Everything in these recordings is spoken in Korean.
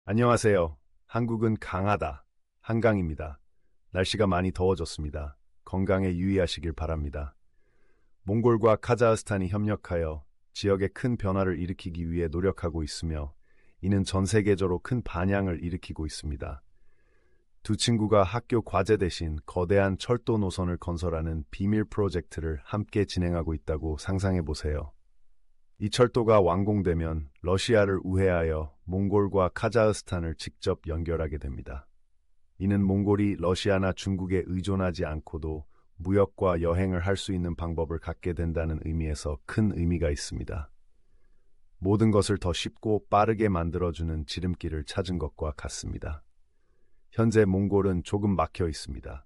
안녕하세요. 한국은 강하다. 한강입니다. 날씨가 많이 더워졌습니다. 건강에 유의하시길 바랍니다. 몽골과 카자흐스탄이 협력하여 지역에 큰 변화를 일으키기 위해 노력하고 있으며 이는 전 세계적으로 큰 반향을 일으키고 있습니다. 두 친구가 학교 과제 대신 거대한 철도 노선을 건설하는 비밀 프로젝트를 함께 진행하고 있다고 상상해 보세요. 이 철도가 완공되면 러시아를 우회하여 몽골과 카자흐스탄을 직접 연결하게 됩니다. 이는 몽골이 러시아나 중국에 의존하지 않고도 무역과 여행을 할 수 있는 방법을 갖게 된다는 의미에서 큰 의미가 있습니다. 모든 것을 더 쉽고 빠르게 만들어주는 지름길을 찾은 것과 같습니다. 현재 몽골은 조금 막혀 있습니다.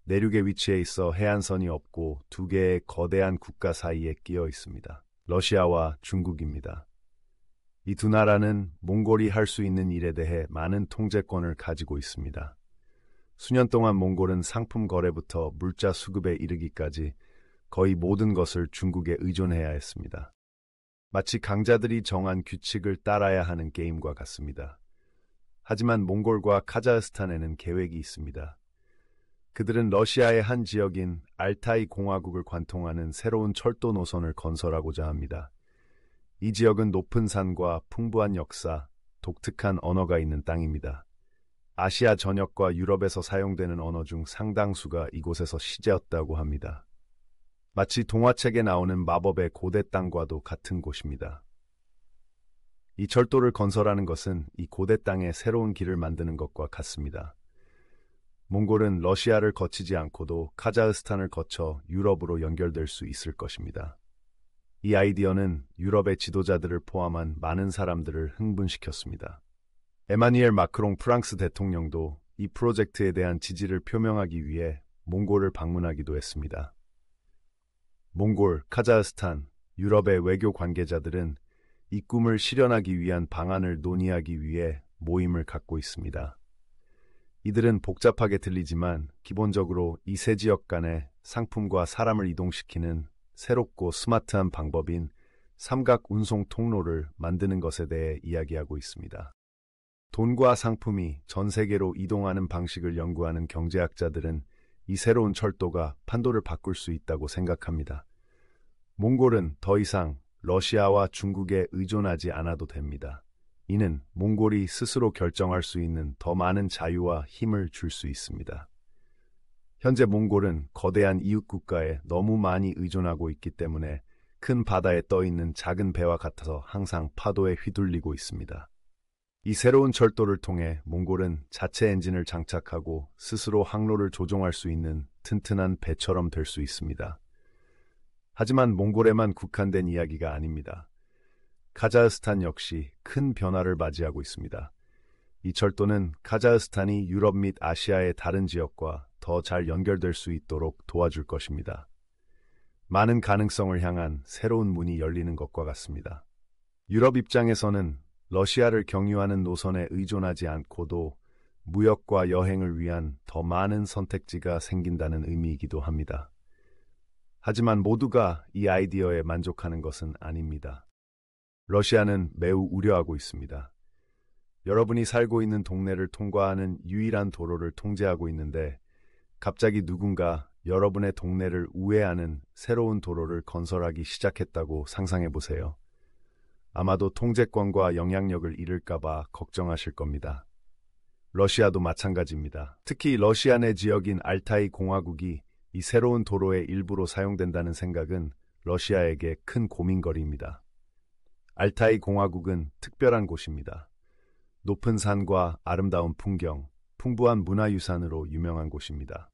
내륙에 위치해 있어 해안선이 없고 두 개의 거대한 국가 사이에 끼어 있습니다. 러시아와 중국입니다. 이 두 나라는 몽골이 할 수 있는 일에 대해 많은 통제권을 가지고 있습니다. 수년 동안 몽골은 상품 거래부터 물자 수급에 이르기까지 거의 모든 것을 중국에 의존해야 했습니다. 마치 강자들이 정한 규칙을 따라야 하는 게임과 같습니다. 하지만 몽골과 카자흐스탄에는 계획이 있습니다. 그들은 러시아의 한 지역인 알타이 공화국을 관통하는 새로운 철도 노선을 건설하고자 합니다. 이 지역은 높은 산과 풍부한 역사, 독특한 언어가 있는 땅입니다. 아시아 전역과 유럽에서 사용되는 언어 중 상당수가 이곳에서 시제였다고 합니다. 마치 동화책에 나오는 마법의 고대 땅과도 같은 곳입니다. 이 철도를 건설하는 것은 이 고대 땅에 새로운 길을 만드는 것과 같습니다. 몽골은 러시아를 거치지 않고도 카자흐스탄을 거쳐 유럽으로 연결될 수 있을 것입니다. 이 아이디어는 유럽의 지도자들을 포함한 많은 사람들을 흥분시켰습니다. 에마뉘엘 마크롱 프랑스 대통령도 이 프로젝트에 대한 지지를 표명하기 위해 몽골을 방문하기도 했습니다. 몽골, 카자흐스탄, 유럽의 외교 관계자들은 이 꿈을 실현하기 위한 방안을 논의하기 위해 모임을 갖고 있습니다. 이들은 복잡하게 들리지만 기본적으로 이 세 지역 간에 상품과 사람을 이동시키는 새롭고 스마트한 방법인 삼각 운송 통로를 만드는 것에 대해 이야기하고 있습니다. 돈과 상품이 전 세계로 이동하는 방식을 연구하는 경제학자들은 이 새로운 철도가 판도를 바꿀 수 있다고 생각합니다. 몽골은 더 이상 러시아와 중국에 의존하지 않아도 됩니다. 이는 몽골이 스스로 결정할 수 있는 더 많은 자유와 힘을 줄 수 있습니다. 현재 몽골은 거대한 이웃 국가에 너무 많이 의존하고 있기 때문에 큰 바다에 떠 있는 작은 배와 같아서 항상 파도에 휘둘리고 있습니다. 이 새로운 철도를 통해 몽골은 자체 엔진을 장착하고 스스로 항로를 조종할 수 있는 튼튼한 배처럼 될 수 있습니다. 하지만 몽골에만 국한된 이야기가 아닙니다. 카자흐스탄 역시 큰 변화를 맞이하고 있습니다. 이 철도는 카자흐스탄이 유럽 및 아시아의 다른 지역과 더 잘 연결될 수 있도록 도와줄 것입니다. 많은 가능성을 향한 새로운 문이 열리는 것과 같습니다. 유럽 입장에서는 러시아를 경유하는 노선에 의존하지 않고도 무역과 여행을 위한 더 많은 선택지가 생긴다는 의미이기도 합니다. 하지만 모두가 이 아이디어에 만족하는 것은 아닙니다. 러시아는 매우 우려하고 있습니다. 여러분이 살고 있는 동네를 통과하는 유일한 도로를 통제하고 있는데 갑자기 누군가 여러분의 동네를 우회하는 새로운 도로를 건설하기 시작했다고 상상해 보세요. 아마도 통제권과 영향력을 잃을까봐 걱정하실 겁니다. 러시아도 마찬가지입니다. 특히 러시아 내 지역인 알타이 공화국이 이 새로운 도로의 일부로 사용된다는 생각은 러시아에게 큰 고민거리입니다. 알타이 공화국은 특별한 곳입니다. 높은 산과 아름다운 풍경, 풍부한 문화유산으로 유명한 곳입니다.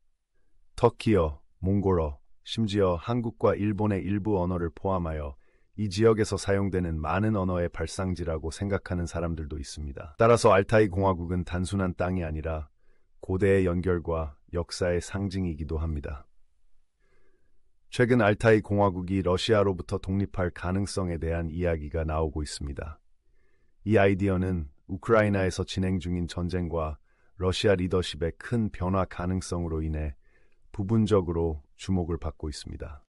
터키어, 몽골어, 심지어 한국과 일본의 일부 언어를 포함하여 이 지역에서 사용되는 많은 언어의 발상지라고 생각하는 사람들도 있습니다. 따라서 알타이 공화국은 단순한 땅이 아니라 고대의 연결과 역사의 상징이기도 합니다. 최근 알타이 공화국이 러시아로부터 독립할 가능성에 대한 이야기가 나오고 있습니다. 이 아이디어는 우크라이나에서 진행 중인 전쟁과 러시아 리더십의 큰 변화 가능성으로 인해 부분적으로 주목을 받고 있습니다.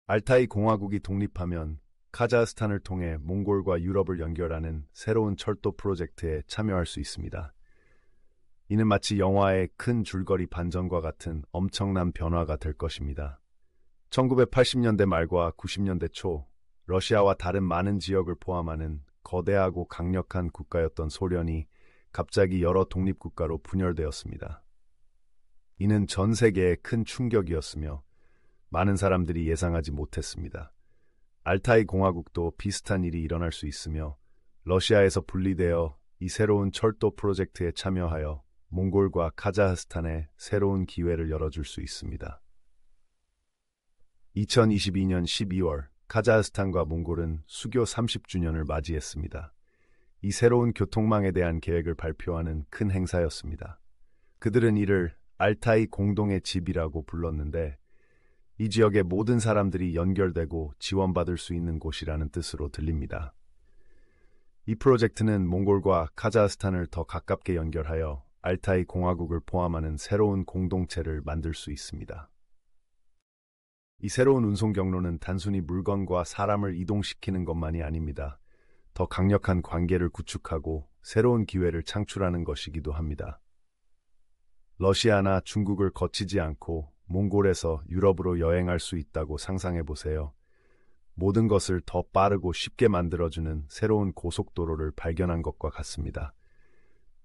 알타이 공화국이 독립하면 카자흐스탄을 통해 몽골과 유럽을 연결하는 새로운 철도 프로젝트에 참여할 수 있습니다. 이는 마치 영화의 큰 줄거리 반전과 같은 엄청난 변화가 될 것입니다. 1980년대 말과 90년대 초, 러시아와 다른 많은 지역을 포함하는 거대하고 강력한 국가였던 소련이 갑자기 여러 독립국가로 분열되었습니다. 이는 전 세계에 큰 충격이었으며 많은 사람들이 예상하지 못했습니다. 알타이 공화국도 비슷한 일이 일어날 수 있으며 러시아에서 분리되어 이 새로운 철도 프로젝트에 참여하여 몽골과 카자흐스탄에 새로운 기회를 열어줄 수 있습니다. 2022년 12월 카자흐스탄과 몽골은 수교 30주년을 맞이했습니다. 이 새로운 교통망에 대한 계획을 발표하는 큰 행사였습니다. 그들은 이를 알타이 공동의 집이라고 불렀는데 이 지역의 모든 사람들이 연결되고 지원받을 수 있는 곳이라는 뜻으로 들립니다. 이 프로젝트는 몽골과 카자흐스탄을 더 가깝게 연결하여 알타이 공화국을 포함하는 새로운 공동체를 만들 수 있습니다. 이 새로운 운송 경로는 단순히 물건과 사람을 이동시키는 것만이 아닙니다. 더 강력한 관계를 구축하고 새로운 기회를 창출하는 것이기도 합니다. 러시아나 중국을 거치지 않고 몽골에서 유럽으로 여행할 수 있다고 상상해 보세요. 모든 것을 더 빠르고 쉽게 만들어주는 새로운 고속도로를 발견한 것과 같습니다.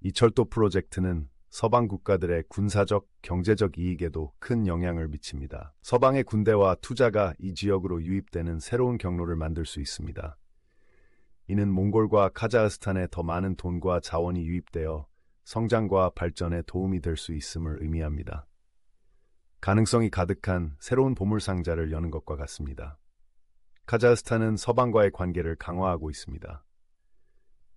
이 철도 프로젝트는 서방 국가들의 군사적, 경제적 이익에도 큰 영향을 미칩니다. 서방의 군대와 투자가 이 지역으로 유입되는 새로운 경로를 만들 수 있습니다. 이는 몽골과 카자흐스탄에 더 많은 돈과 자원이 유입되어 성장과 발전에 도움이 될 수 있음을 의미합니다. 가능성이 가득한 새로운 보물상자를 여는 것과 같습니다. 카자흐스탄은 서방과의 관계를 강화하고 있습니다.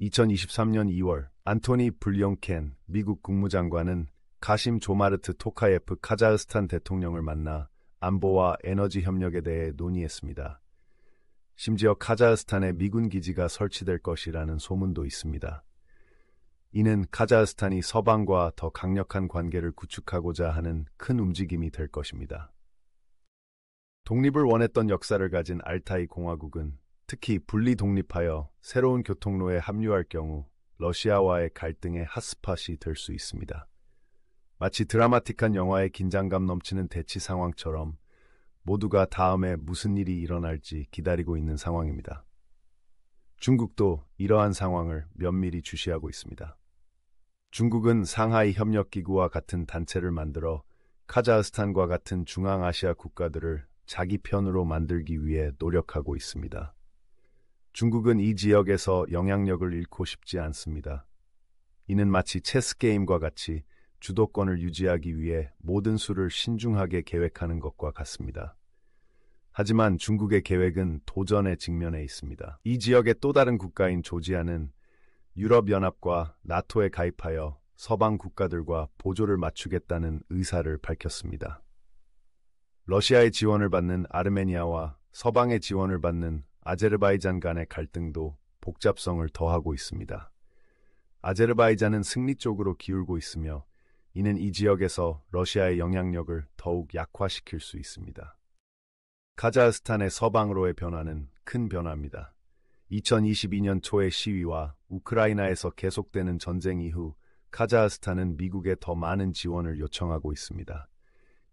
2023년 2월 안토니 블링켄 미국 국무장관은 가심 조마르트 토카예프 카자흐스탄 대통령을 만나 안보와 에너지 협력에 대해 논의했습니다. 심지어 카자흐스탄에 미군 기지가 설치될 것이라는 소문도 있습니다. 이는 카자흐스탄이 서방과 더 강력한 관계를 구축하고자 하는 큰 움직임이 될 것입니다. 독립을 원했던 역사를 가진 알타이 공화국은 특히 분리 독립하여 새로운 교통로에 합류할 경우 러시아와의 갈등의 핫스팟이 될 수 있습니다. 마치 드라마틱한 영화의 긴장감 넘치는 대치 상황처럼 모두가 다음에 무슨 일이 일어날지 기다리고 있는 상황입니다. 중국도 이러한 상황을 면밀히 주시하고 있습니다. 중국은 상하이 협력기구와 같은 단체를 만들어 카자흐스탄과 같은 중앙아시아 국가들을 자기 편으로 만들기 위해 노력하고 있습니다. 중국은 이 지역에서 영향력을 잃고 싶지 않습니다. 이는 마치 체스게임과 같이 주도권을 유지하기 위해 모든 수를 신중하게 계획하는 것과 같습니다. 하지만 중국의 계획은 도전에 직면해 있습니다. 이 지역의 또 다른 국가인 조지아는 유럽연합과 나토에 가입하여 서방 국가들과 보조를 맞추겠다는 의사를 밝혔습니다. 러시아의 지원을 받는 아르메니아와 서방의 지원을 받는 아제르바이잔 간의 갈등도 복잡성을 더하고 있습니다. 아제르바이잔은 승리 쪽으로 기울고 있으며 이는 이 지역에서 러시아의 영향력을 더욱 약화시킬 수 있습니다. 카자흐스탄의 서방으로의 변화는 큰 변화입니다. 2022년 초의 시위와 우크라이나에서 계속되는 전쟁 이후 카자흐스탄은 미국에 더 많은 지원을 요청하고 있습니다.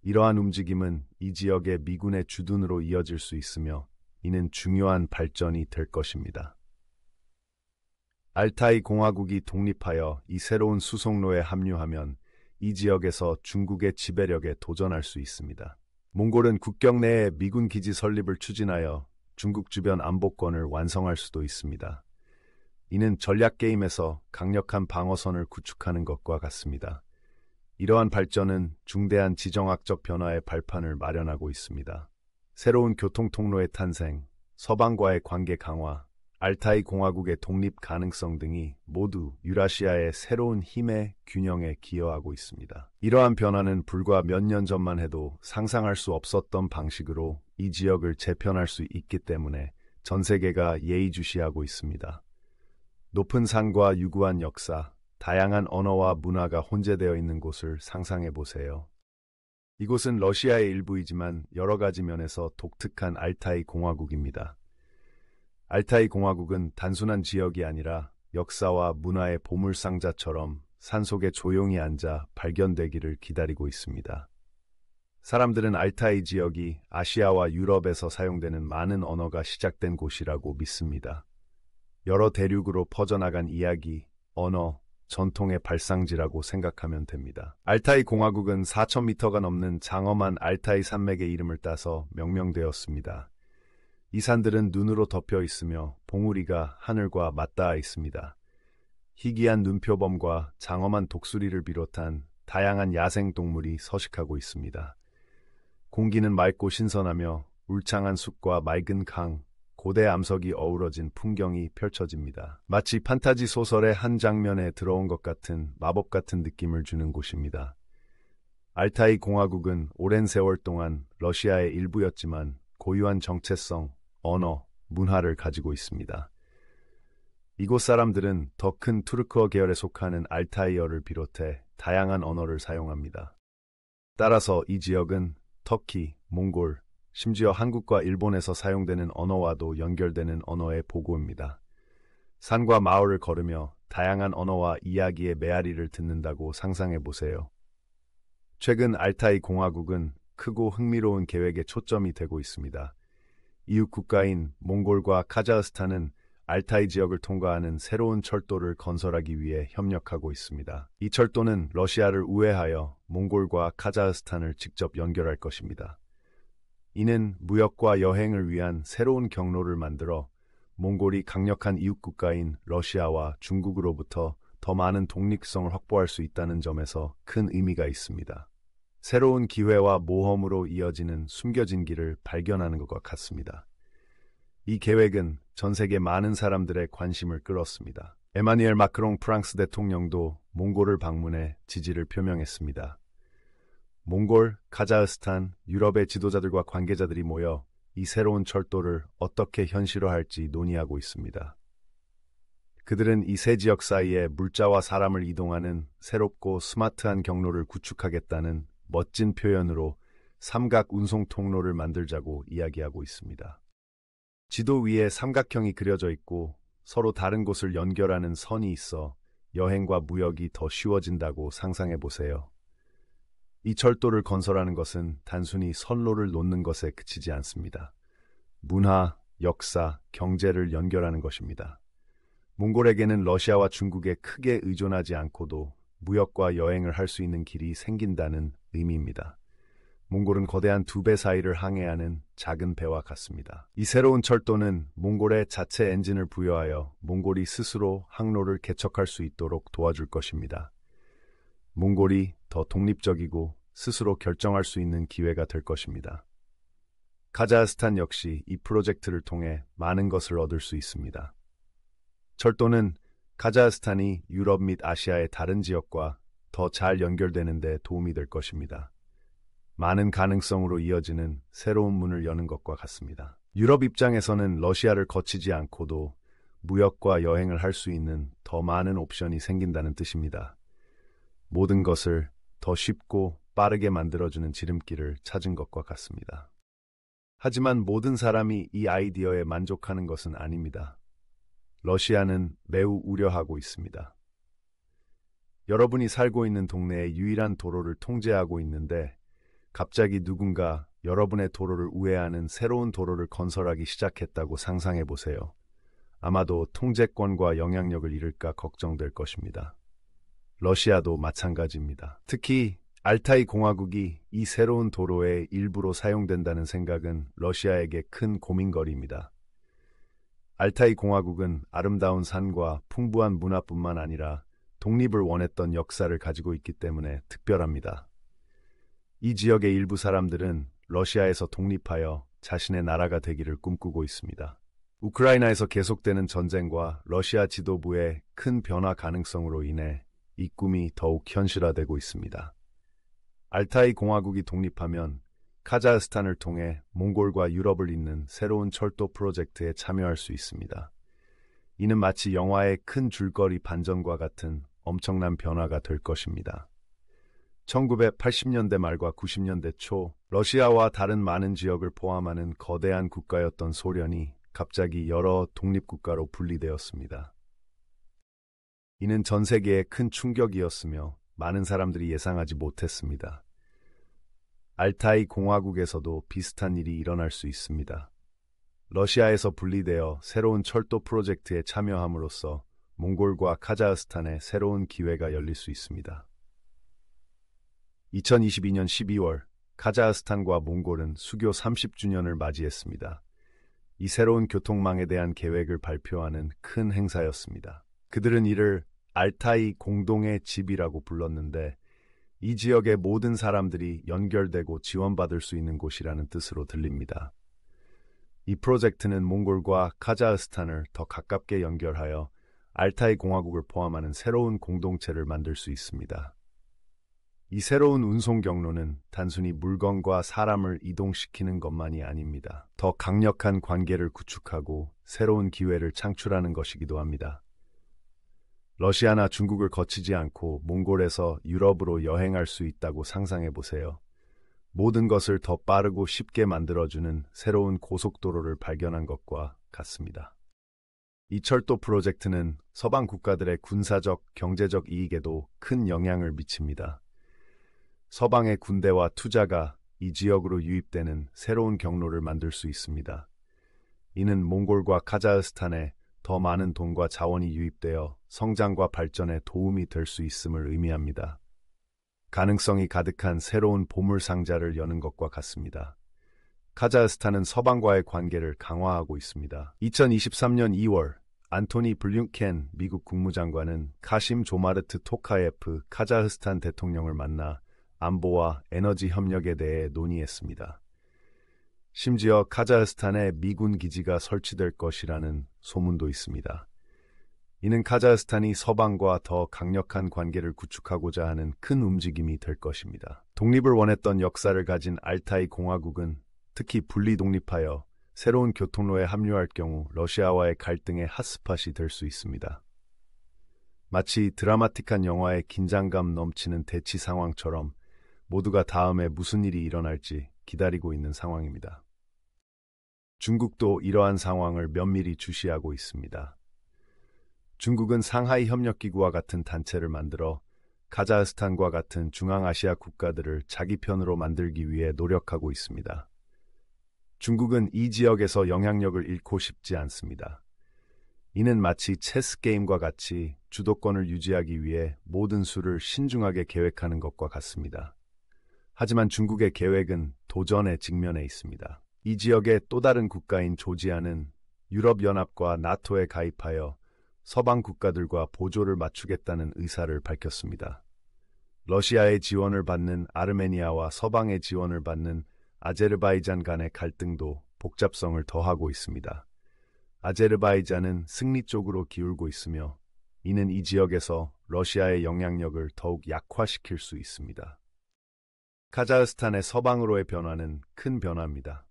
이러한 움직임은 이 지역의 미군의 주둔으로 이어질 수 있으며 이는 중요한 발전이 될 것입니다. 알타이 공화국이 독립하여 이 새로운 수송로에 합류하면 이 지역에서 중국의 지배력에 도전할 수 있습니다. 몽골은 국경 내에 미군 기지 설립을 추진하여 중국 주변 안보권을 완성할 수도 있습니다. 이는 전략 게임에서 강력한 방어선을 구축하는 것과 같습니다. 이러한 발전은 중대한 지정학적 변화의 발판을 마련하고 있습니다. 새로운 교통통로의 탄생, 서방과의 관계 강화, 알타이 공화국의 독립 가능성 등이 모두 유라시아의 새로운 힘의 균형에 기여하고 있습니다. 이러한 변화는 불과 몇 년 전만 해도 상상할 수 없었던 방식으로 이 지역을 재편할 수 있기 때문에 전 세계가 예의주시하고 있습니다. 높은 산과 유구한 역사, 다양한 언어와 문화가 혼재되어 있는 곳을 상상해 보세요. 이곳은 러시아의 일부이지만 여러 가지 면에서 독특한 알타이 공화국입니다. 알타이 공화국은 단순한 지역이 아니라 역사와 문화의 보물상자처럼 산속에 조용히 앉아 발견되기를 기다리고 있습니다. 사람들은 알타이 지역이 아시아와 유럽에서 사용되는 많은 언어가 시작된 곳이라고 믿습니다. 여러 대륙으로 퍼져나간 이야기, 언어, 전통의 발상지라고 생각하면 됩니다. 알타이 공화국은 4,000m가 넘는 장엄한 알타이 산맥의 이름을 따서 명명되었습니다. 이 산들은 눈으로 덮여 있으며 봉우리가 하늘과 맞닿아 있습니다. 희귀한 눈표범과 장엄한 독수리를 비롯한 다양한 야생 동물이 서식하고 있습니다. 공기는 맑고 신선하며 울창한 숲과 맑은 강, 고대 암석이 어우러진 풍경이 펼쳐집니다. 마치 판타지 소설의 한 장면에 들어온 것 같은 마법 같은 느낌을 주는 곳입니다. 알타이 공화국은 오랜 세월 동안 러시아의 일부였지만 고유한 정체성, 언어, 문화를 가지고 있습니다. 이곳 사람들은 더 큰 투르크어 계열에 속하는 알타이어를 비롯해 다양한 언어를 사용합니다. 따라서 이 지역은 터키, 몽골, 심지어 한국과 일본에서 사용되는 언어와도 연결되는 언어의 보고입니다. 산과 마을을 걸으며 다양한 언어와 이야기의 메아리를 듣는다고 상상해 보세요. 최근 알타이 공화국은 크고 흥미로운 계획에 초점이 되고 있습니다. 이웃 국가인 몽골과 카자흐스탄은 알타이 지역을 통과하는 새로운 철도를 건설하기 위해 협력하고 있습니다. 이 철도는 러시아를 우회하여 몽골과 카자흐스탄을 직접 연결할 것입니다. 이는 무역과 여행을 위한 새로운 경로를 만들어 몽골이 강력한 이웃 국가인 러시아와 중국으로부터 더 많은 독립성을 확보할 수 있다는 점에서 큰 의미가 있습니다. 새로운 기회와 모험으로 이어지는 숨겨진 길을 발견하는 것과 같습니다. 이 계획은 전 세계 많은 사람들의 관심을 끌었습니다. 에마뉘엘 마크롱 프랑스 대통령도 몽골을 방문해 지지를 표명했습니다. 몽골, 카자흐스탄, 유럽의 지도자들과 관계자들이 모여 이 새로운 철도를 어떻게 현실화할지 논의하고 있습니다. 그들은 이 세 지역 사이에 물자와 사람을 이동하는 새롭고 스마트한 경로를 구축하겠다는 멋진 표현으로 삼각 운송 통로를 만들자고 이야기하고 있습니다. 지도 위에 삼각형이 그려져 있고 서로 다른 곳을 연결하는 선이 있어 여행과 무역이 더 쉬워진다고 상상해 보세요. 이 철도를 건설하는 것은 단순히 선로를 놓는 것에 그치지 않습니다. 문화, 역사, 경제를 연결하는 것입니다. 몽골에게는 러시아와 중국에 크게 의존하지 않고도 무역과 여행을 할 수 있는 길이 생긴다는 의미입니다. 몽골은 거대한 두 배 사이를 항해하는 작은 배와 같습니다. 이 새로운 철도는 몽골의 자체 엔진을 부여하여 몽골이 스스로 항로를 개척할 수 있도록 도와줄 것입니다. 몽골이 더 독립적이고 스스로 결정할 수 있는 기회가 될 것입니다. 카자흐스탄 역시 이 프로젝트를 통해 많은 것을 얻을 수 있습니다. 철도는 카자흐스탄이 유럽 및 아시아의 다른 지역과 더 잘 연결되는 데 도움이 될 것입니다. 많은 가능성으로 이어지는 새로운 문을 여는 것과 같습니다. 유럽 입장에서는 러시아를 거치지 않고도 무역과 여행을 할 수 있는 더 많은 옵션이 생긴다는 뜻입니다. 모든 것을 더 쉽고 빠르게 만들어주는 지름길을 찾은 것과 같습니다. 하지만 모든 사람이 이 아이디어에 만족하는 것은 아닙니다. 러시아는 매우 우려하고 있습니다. 여러분이 살고 있는 동네의 유일한 도로를 통제하고 있는데 갑자기 누군가 여러분의 도로를 우회하는 새로운 도로를 건설하기 시작했다고 상상해 보세요. 아마도 통제권과 영향력을 잃을까 걱정될 것입니다. 러시아도 마찬가지입니다. 특히 알타이 공화국이 이 새로운 도로의 일부로 사용된다는 생각은 러시아에게 큰 고민거리입니다. 알타이 공화국은 아름다운 산과 풍부한 문화뿐만 아니라 독립을 원했던 역사를 가지고 있기 때문에 특별합니다. 이 지역의 일부 사람들은 러시아에서 독립하여 자신의 나라가 되기를 꿈꾸고 있습니다. 우크라이나에서 계속되는 전쟁과 러시아 지도부의 큰 변화 가능성으로 인해 이 꿈이 더욱 현실화되고 있습니다. 알타이 공화국이 독립하면 카자흐스탄을 통해 몽골과 유럽을 잇는 새로운 철도 프로젝트에 참여할 수 있습니다. 이는 마치 영화의 큰 줄거리 반전과 같은 엄청난 변화가 될 것입니다. 1980년대 말과 90년대 초 러시아와 다른 많은 지역을 포함하는 거대한 국가였던 소련이 갑자기 여러 독립국가로 분리되었습니다. 이는 전 세계에 큰 충격이었으며 많은 사람들이 예상하지 못했습니다. 알타이 공화국에서도 비슷한 일이 일어날 수 있습니다. 러시아에서 분리되어 새로운 철도 프로젝트에 참여함으로써 몽골과 카자흐스탄에 새로운 기회가 열릴 수 있습니다. 2022년 12월 카자흐스탄과 몽골은 수교 30주년을 맞이했습니다. 이 새로운 교통망에 대한 계획을 발표하는 큰 행사였습니다. 그들은 이를 알타이 공동의 집이라고 불렀는데 이 지역의 모든 사람들이 연결되고 지원받을 수 있는 곳이라는 뜻으로 들립니다. 이 프로젝트는 몽골과 카자흐스탄을 더 가깝게 연결하여 알타이 공화국을 포함하는 새로운 공동체를 만들 수 있습니다. 이 새로운 운송 경로는 단순히 물건과 사람을 이동시키는 것만이 아닙니다. 더 강력한 관계를 구축하고 새로운 기회를 창출하는 것이기도 합니다. 러시아나 중국을 거치지 않고 몽골에서 유럽으로 여행할 수 있다고 상상해 보세요. 모든 것을 더 빠르고 쉽게 만들어주는 새로운 고속도로를 발견한 것과 같습니다. 이 철도 프로젝트는 서방 국가들의 군사적, 경제적 이익에도 큰 영향을 미칩니다. 서방의 군대와 투자가 이 지역으로 유입되는 새로운 경로를 만들 수 있습니다. 이는 몽골과 카자흐스탄에 더 많은 돈과 자원이 유입되어 성장과 발전에 도움이 될 수 있음을 의미합니다. 가능성이 가득한 새로운 보물 상자를 여는 것과 같습니다. 카자흐스탄은 서방과의 관계를 강화하고 있습니다. 2023년 2월 안토니 블링켄 미국 국무장관은 카심 조마르트 토카예프 카자흐스탄 대통령을 만나 안보와 에너지 협력에 대해 논의했습니다. 심지어 카자흐스탄에 미군 기지가 설치될 것이라는 소문도 있습니다. 이는 카자흐스탄이 서방과 더 강력한 관계를 구축하고자 하는 큰 움직임이 될 것입니다. 독립을 원했던 역사를 가진 알타이 공화국은 특히 분리 독립하여 새로운 교통로에 합류할 경우 러시아와의 갈등의 핫스팟이 될 수 있습니다. 마치 드라마틱한 영화의 긴장감 넘치는 대치 상황처럼 모두가 다음에 무슨 일이 일어날지 기다리고 있는 상황입니다. 중국도 이러한 상황을 면밀히 주시하고 있습니다. 중국은 상하이 협력기구와 같은 단체를 만들어 카자흐스탄과 같은 중앙아시아 국가들을 자기 편으로 만들기 위해 노력하고 있습니다. 중국은 이 지역에서 영향력을 잃고 싶지 않습니다. 이는 마치 체스 게임과 같이 주도권을 유지하기 위해 모든 수를 신중하게 계획하는 것과 같습니다. 하지만 중국의 계획은 도전에 직면해 있습니다. 이 지역의 또 다른 국가인 조지아는 유럽연합과 나토에 가입하여 서방 국가들과 보조를 맞추겠다는 의사를 밝혔습니다. 러시아의 지원을 받는 아르메니아와 서방의 지원을 받는 아제르바이잔 간의 갈등도 복잡성을 더하고 있습니다. 아제르바이잔은 승리 쪽으로 기울고 있으며 이는 이 지역에서 러시아의 영향력을 더욱 약화시킬 수 있습니다. 카자흐스탄의 서방으로의 변화는 큰 변화입니다.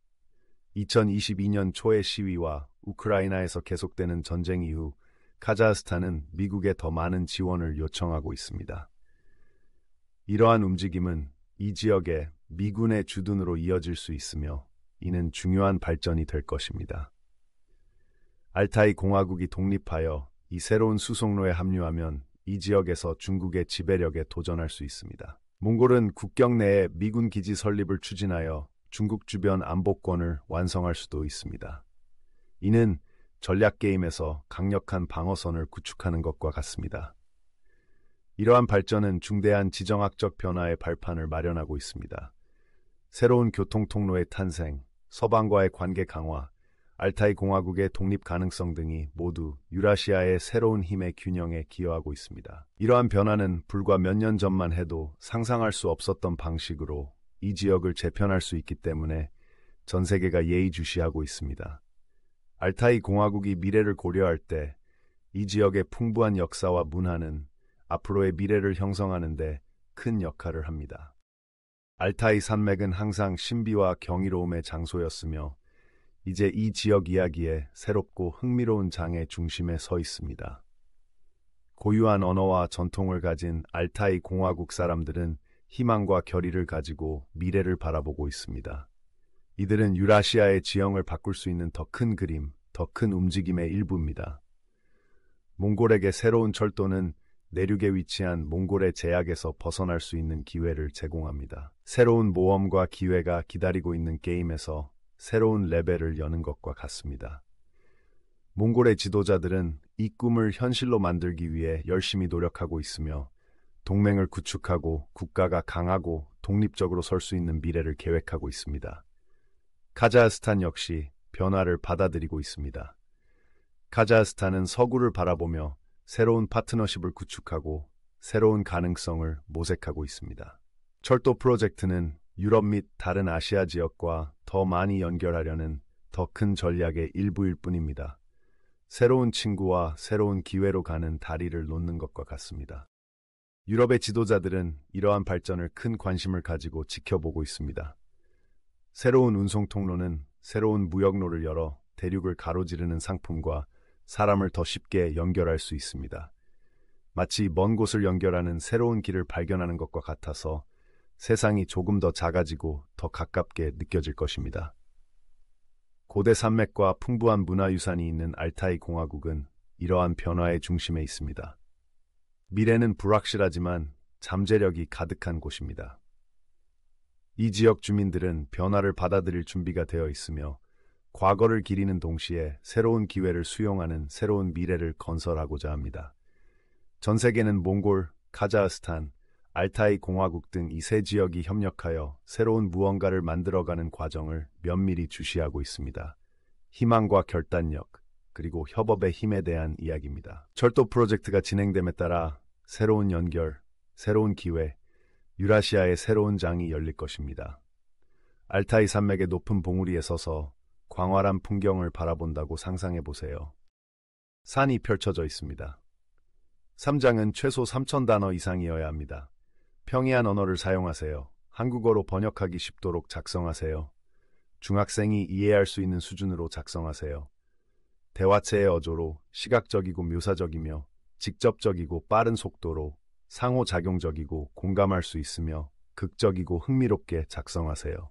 2022년 초의 시위와 우크라이나에서 계속되는 전쟁 이후 카자흐스탄은 미국에 더 많은 지원을 요청하고 있습니다. 이러한 움직임은 이 지역의 미군의 주둔으로 이어질 수 있으며 이는 중요한 발전이 될 것입니다. 알타이 공화국이 독립하여 이 새로운 수송로에 합류하면 이 지역에서 중국의 지배력에 도전할 수 있습니다. 몽골은 국경 내에 미군 기지 설립을 추진하여 중국 주변 안보권을 완성할 수도 있습니다. 이는 전략 게임에서 강력한 방어선을 구축하는 것과 같습니다. 이러한 발전은 중대한 지정학적 변화의 발판을 마련하고 있습니다. 새로운 교통통로의 탄생, 서방과의 관계 강화, 알타이 공화국의 독립 가능성 등이 모두 유라시아의 새로운 힘의 균형에 기여하고 있습니다. 이러한 변화는 불과 몇 년 전만 해도 상상할 수 없었던 방식으로 이 지역을 재편할 수 있기 때문에 전 세계가 예의주시하고 있습니다. 알타이 공화국이 미래를 고려할 때 이 지역의 풍부한 역사와 문화는 앞으로의 미래를 형성하는 데 큰 역할을 합니다. 알타이 산맥은 항상 신비와 경이로움의 장소였으며 이제 이 지역 이야기에 새롭고 흥미로운 장의 중심에 서 있습니다. 고유한 언어와 전통을 가진 알타이 공화국 사람들은 희망과 결의를 가지고 미래를 바라보고 있습니다. 이들은 유라시아의 지형을 바꿀 수 있는 더 큰 그림, 더 큰 움직임의 일부입니다. 몽골에게 새로운 철도는 내륙에 위치한 몽골의 제약에서 벗어날 수 있는 기회를 제공합니다. 새로운 모험과 기회가 기다리고 있는 게임에서 새로운 레벨을 여는 것과 같습니다. 몽골의 지도자들은 이 꿈을 현실로 만들기 위해 열심히 노력하고 있으며 동맹을 구축하고 국가가 강하고 독립적으로 설 수 있는 미래를 계획하고 있습니다. 카자흐스탄 역시 변화를 받아들이고 있습니다. 카자흐스탄은 서구를 바라보며 새로운 파트너십을 구축하고 새로운 가능성을 모색하고 있습니다. 철도 프로젝트는 유럽 및 다른 아시아 지역과 더 많이 연결하려는 더 큰 전략의 일부일 뿐입니다. 새로운 친구와 새로운 기회로 가는 다리를 놓는 것과 같습니다. 유럽의 지도자들은 이러한 발전을 큰 관심을 가지고 지켜보고 있습니다. 새로운 운송 통로는 새로운 무역로를 열어 대륙을 가로지르는 상품과 사람을 더 쉽게 연결할 수 있습니다. 마치 먼 곳을 연결하는 새로운 길을 발견하는 것과 같아서 세상이 조금 더 작아지고 더 가깝게 느껴질 것입니다. 고대 산맥과 풍부한 문화유산이 있는 알타이 공화국은 이러한 변화의 중심에 있습니다. 미래는 불확실하지만 잠재력이 가득한 곳입니다. 이 지역 주민들은 변화를 받아들일 준비가 되어 있으며 과거를 기리는 동시에 새로운 기회를 수용하는 새로운 미래를 건설하고자 합니다. 전 세계는 몽골, 카자흐스탄, 알타이 공화국 등 이 세 지역이 협력하여 새로운 무언가를 만들어가는 과정을 면밀히 주시하고 있습니다. 희망과 결단력, 그리고 협업의 힘에 대한 이야기입니다. 철도 프로젝트가 진행됨에 따라 새로운 연결, 새로운 기회, 유라시아의 새로운 장이 열릴 것입니다. 알타이 산맥의 높은 봉우리에 서서 광활한 풍경을 바라본다고 상상해 보세요. 산이 펼쳐져 있습니다. 3장은 최소 3,000단어 이상이어야 합니다. 평이한 언어를 사용하세요. 한국어로 번역하기 쉽도록 작성하세요. 중학생이 이해할 수 있는 수준으로 작성하세요. 대화체의 어조로 시각적이고 묘사적이며 직접적이고 빠른 속도로 상호작용적이고 공감할 수 있으며 극적이고 흥미롭게 작성하세요.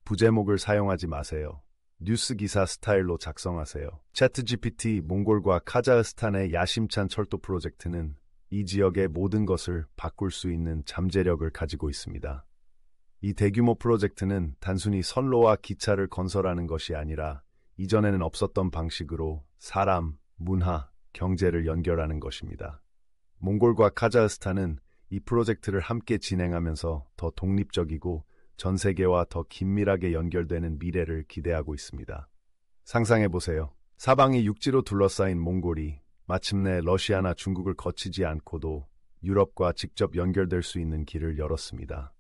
부제목을 사용하지 마세요. 뉴스 기사 스타일로 작성하세요. 챗GPT 몽골과 카자흐스탄의 야심찬 철도 프로젝트는 이 지역의 모든 것을 바꿀 수 있는 잠재력을 가지고 있습니다. 이 대규모 프로젝트는 단순히 선로와 기차를 건설하는 것이 아니라 이전에는 없었던 방식으로 사람, 문화, 경제를 연결하는 것입니다. 몽골과 카자흐스탄은 이 프로젝트를 함께 진행하면서 더 독립적이고 전 세계와 더 긴밀하게 연결되는 미래를 기대하고 있습니다. 상상해보세요. 사방이 육지로 둘러싸인 몽골이 마침내 러시아나 중국을 거치지 않고도 유럽과 직접 연결될 수 있는 길을 열었습니다.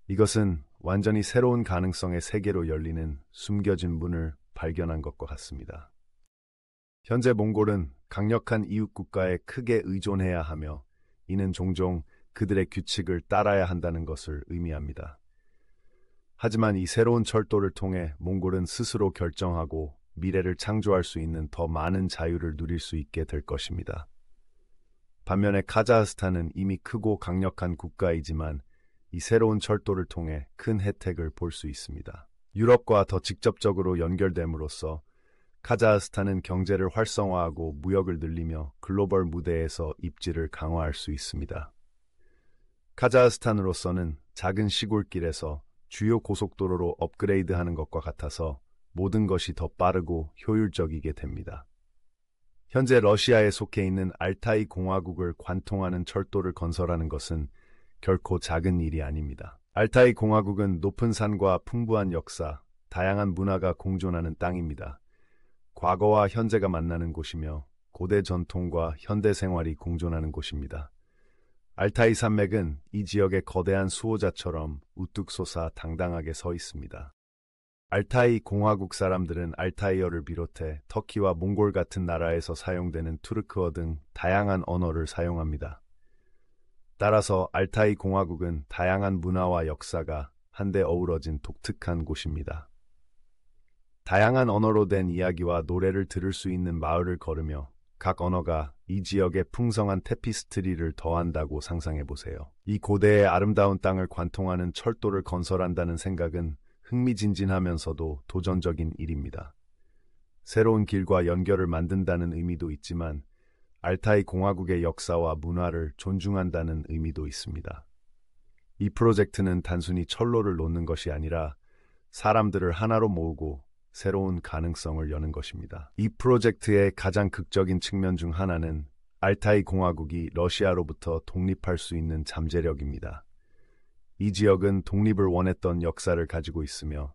이것은 완전히 새로운 가능성의 세계로 열리는 숨겨진 문을 발견한 것과 같습니다. 현재 몽골은 강력한 이웃 국가에 크게 의존해야 하며 이는 종종 그들의 규칙을 따라야 한다는 것을 의미합니다. 하지만 이 새로운 철도를 통해 몽골은 스스로 결정하고 미래를 창조할 수 있는 더 많은 자유를 누릴 수 있게 될 것입니다. 반면에 카자흐스탄은 이미 크고 강력한 국가이지만 이 새로운 철도를 통해 큰 혜택을 볼 수 있습니다. 유럽과 더 직접적으로 연결됨으로써 카자흐스탄은 경제를 활성화하고 무역을 늘리며 글로벌 무대에서 입지를 강화할 수 있습니다. 카자흐스탄으로서는 작은 시골길에서 주요 고속도로로 업그레이드하는 것과 같아서 모든 것이 더 빠르고 효율적이게 됩니다. 현재 러시아에 속해 있는 알타이 공화국을 관통하는 철도를 건설하는 것은 결코 작은 일이 아닙니다. 알타이 공화국은 높은 산과 풍부한 역사, 다양한 문화가 공존하는 땅입니다. 과거와 현재가 만나는 곳이며 고대 전통과 현대 생활이 공존하는 곳입니다. 알타이 산맥은 이 지역의 거대한 수호자처럼 우뚝 솟아 당당하게 서 있습니다. 알타이 공화국 사람들은 알타이어를 비롯해 터키와 몽골 같은 나라에서 사용되는 투르크어 등 다양한 언어를 사용합니다. 따라서 알타이 공화국은 다양한 문화와 역사가 한데 어우러진 독특한 곳입니다. 다양한 언어로 된 이야기와 노래를 들을 수 있는 마을을 걸으며 각 언어가 이 지역의 풍성한 테피스트리를 더한다고 상상해보세요. 이 고대의 아름다운 땅을 관통하는 철도를 건설한다는 생각은 흥미진진하면서도 도전적인 일입니다. 새로운 길과 연결을 만든다는 의미도 있지만 알타이 공화국의 역사와 문화를 존중한다는 의미도 있습니다. 이 프로젝트는 단순히 철로를 놓는 것이 아니라 사람들을 하나로 모으고 새로운 가능성을 여는 것입니다. 이 프로젝트의 가장 극적인 측면 중 하나는 알타이 공화국이 러시아로부터 독립할 수 있는 잠재력입니다. 이 지역은 독립을 원했던 역사를 가지고 있으며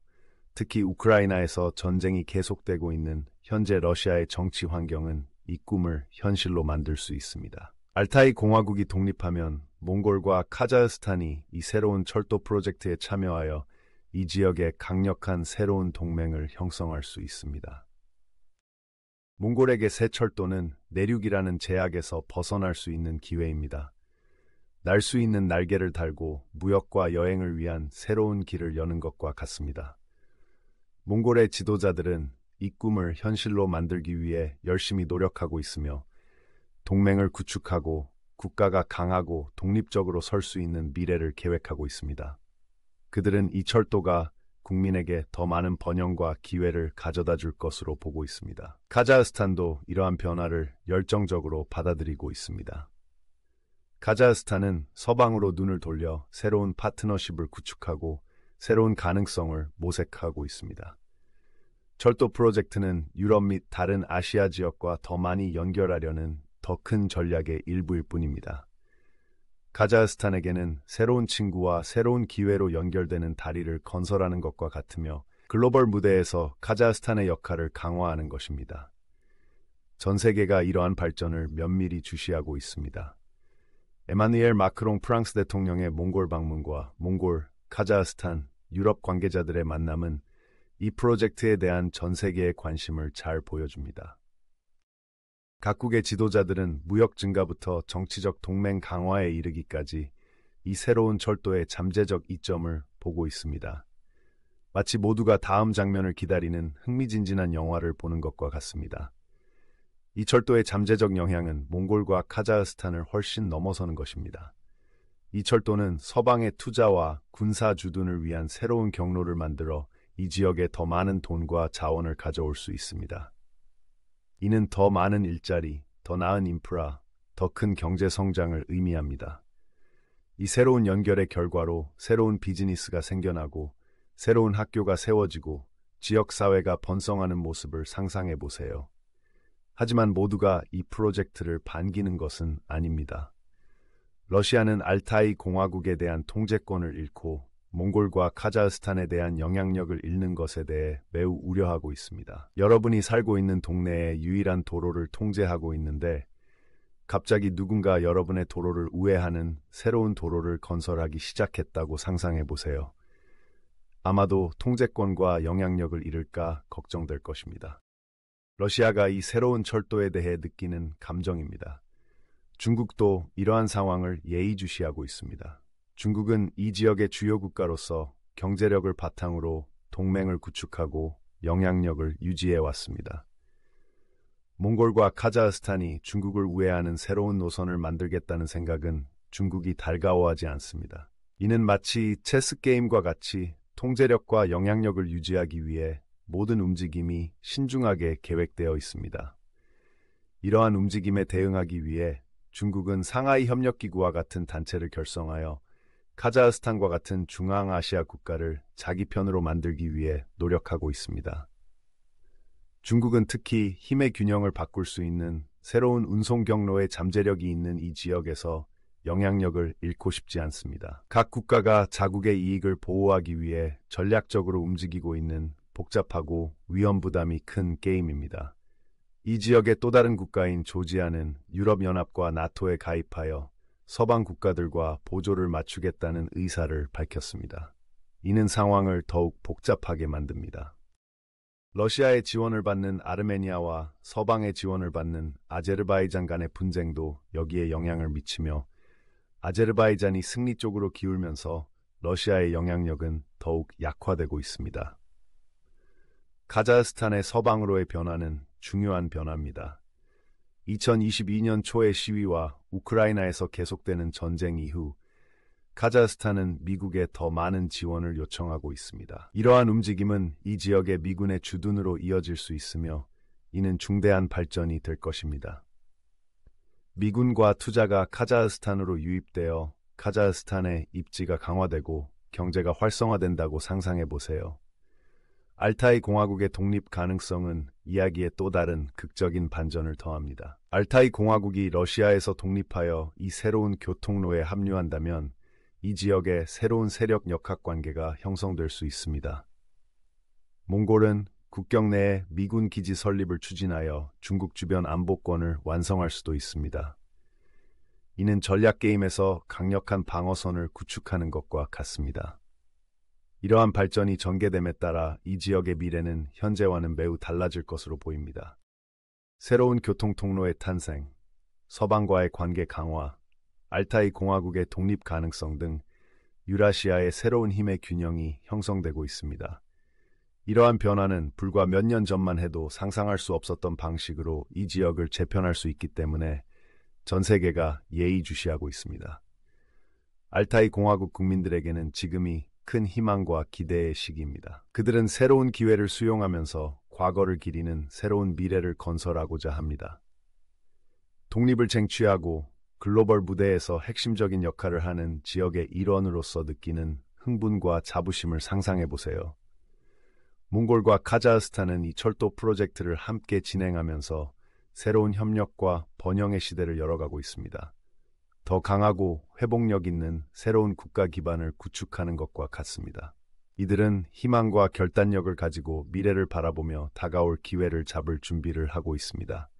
특히 우크라이나에서 전쟁이 계속되고 있는 현재 러시아의 정치 환경은 이 꿈을 현실로 만들 수 있습니다. 알타이 공화국이 독립하면 몽골과 카자흐스탄이 이 새로운 철도 프로젝트에 참여하여 이 지역에 강력한 새로운 동맹을 형성할 수 있습니다. 몽골에게 새 철도는 내륙이라는 제약에서 벗어날 수 있는 기회입니다. 날 수 있는 날개를 달고 무역과 여행을 위한 새로운 길을 여는 것과 같습니다. 몽골의 지도자들은 이 꿈을 현실로 만들기 위해 열심히 노력하고 있으며 동맹을 구축하고 국가가 강하고 독립적으로 설 수 있는 미래를 계획하고 있습니다. 그들은 이 철도가 국민에게 더 많은 번영과 기회를 가져다 줄 것으로 보고 있습니다. 카자흐스탄도 이러한 변화를 열정적으로 받아들이고 있습니다. 카자흐스탄은 서방으로 눈을 돌려 새로운 파트너십을 구축하고 새로운 가능성을 모색하고 있습니다. 철도 프로젝트는 유럽 및 다른 아시아 지역과 더 많이 연결하려는 더 큰 전략의 일부일 뿐입니다. 카자흐스탄에게는 새로운 친구와 새로운 기회로 연결되는 다리를 건설하는 것과 같으며 글로벌 무대에서 카자흐스탄의 역할을 강화하는 것입니다. 전 세계가 이러한 발전을 면밀히 주시하고 있습니다. 에마누엘 마크롱 프랑스 대통령의 몽골 방문과 몽골, 카자흐스탄, 유럽 관계자들의 만남은 이 프로젝트에 대한 전 세계의 관심을 잘 보여줍니다. 각국의 지도자들은 무역 증가부터 정치적 동맹 강화에 이르기까지 이 새로운 철도의 잠재적 이점을 보고 있습니다. 마치 모두가 다음 장면을 기다리는 흥미진진한 영화를 보는 것과 같습니다. 이 철도의 잠재적 영향은 몽골과 카자흐스탄을 훨씬 넘어서는 것입니다. 이 철도는 서방의 투자와 군사 주둔을 위한 새로운 경로를 만들어 이 지역에 더 많은 돈과 자원을 가져올 수 있습니다. 이는 더 많은 일자리, 더 나은 인프라, 더 큰 경제 성장을 의미합니다. 이 새로운 연결의 결과로 새로운 비즈니스가 생겨나고 새로운 학교가 세워지고 지역 사회가 번성하는 모습을 상상해 보세요. 하지만 모두가 이 프로젝트를 반기는 것은 아닙니다. 러시아는 알타이 공화국에 대한 통제권을 잃고 몽골과 카자흐스탄에 대한 영향력을 잃는 것에 대해 매우 우려하고 있습니다. 여러분이 살고 있는 동네의 유일한 도로를 통제하고 있는데 갑자기 누군가 여러분의 도로를 우회하는 새로운 도로를 건설하기 시작했다고 상상해 보세요. 아마도 통제권과 영향력을 잃을까 걱정될 것입니다. 러시아가 이 새로운 철도에 대해 느끼는 감정입니다. 중국도 이러한 상황을 예의주시하고 있습니다. 중국은 이 지역의 주요 국가로서 경제력을 바탕으로 동맹을 구축하고 영향력을 유지해 왔습니다. 몽골과 카자흐스탄이 중국을 우회하는 새로운 노선을 만들겠다는 생각은 중국이 달가워하지 않습니다. 이는 마치 체스 게임과 같이 통제력과 영향력을 유지하기 위해 모든 움직임이 신중하게 계획되어 있습니다. 이러한 움직임에 대응하기 위해 중국은 상하이 협력기구와 같은 단체를 결성하여 카자흐스탄과 같은 중앙아시아 국가를 자기 편으로 만들기 위해 노력하고 있습니다. 중국은 특히 힘의 균형을 바꿀 수 있는 새로운 운송 경로의 잠재력이 있는 이 지역에서 영향력을 잃고 싶지 않습니다. 각 국가가 자국의 이익을 보호하기 위해 전략적으로 움직이고 있는 복잡하고 위험 부담이 큰 게임입니다. 이 지역의 또 다른 국가인 조지아는 유럽연합과 나토에 가입하여 서방 국가들과 보조를 맞추겠다는 의사를 밝혔습니다. 이는 상황을 더욱 복잡하게 만듭니다. 러시아의 지원을 받는 아르메니아와 서방의 지원을 받는 아제르바이잔 간의 분쟁도 여기에 영향을 미치며 아제르바이잔이 승리 쪽으로 기울면서 러시아의 영향력은 더욱 약화되고 있습니다. 카자흐스탄의 서방으로의 변화는 중요한 변화입니다. 2022년 초의 시위와 우크라이나에서 계속되는 전쟁 이후 카자흐스탄은 미국에 더 많은 지원을 요청하고 있습니다. 이러한 움직임은 이 지역의 미군의 주둔으로 이어질 수 있으며 이는 중대한 발전이 될 것입니다. 미군과 투자가 카자흐스탄으로 유입되어 카자흐스탄의 입지가 강화되고 경제가 활성화된다고 상상해 보세요. 알타이 공화국의 독립 가능성은 이야기에 또 다른 극적인 반전을 더합니다. 알타이 공화국이 러시아에서 독립하여 이 새로운 교통로에 합류한다면 이 지역에 새로운 세력 역학관계가 형성될 수 있습니다. 몽골은 국경 내에 미군 기지 설립을 추진하여 중국 주변 안보권을 완성할 수도 있습니다. 이는 전략 게임에서 강력한 방어선을 구축하는 것과 같습니다. 이러한 발전이 전개됨에 따라 이 지역의 미래는 현재와는 매우 달라질 것으로 보입니다. 새로운 교통 통로의 탄생, 서방과의 관계 강화, 알타이 공화국의 독립 가능성 등 유라시아의 새로운 힘의 균형이 형성되고 있습니다. 이러한 변화는 불과 몇 년 전만 해도 상상할 수 없었던 방식으로 이 지역을 재편할 수 있기 때문에 전 세계가 예의주시하고 있습니다. 알타이 공화국 국민들에게는 지금이 큰 희망과 기대의 시기입니다. 그들은 새로운 기회를 수용하면서 과거를 기리는 새로운 미래를 건설하고자 합니다. 독립을 쟁취하고 글로벌 무대에서 핵심적인 역할을 하는 지역의 일원으로서 느끼는 흥분과 자부심을 상상해 보세요. 몽골과 카자흐스탄은 이 철도 프로젝트를 함께 진행하면서 새로운 협력과 번영의 시대를 열어가고 있습니다. 더 강하고 회복력 있는 새로운 국가 기반을 구축하는 것과 같습니다. 이들은 희망과 결단력을 가지고 미래를 바라보며 다가올 기회를 잡을 준비를 하고 있습니다.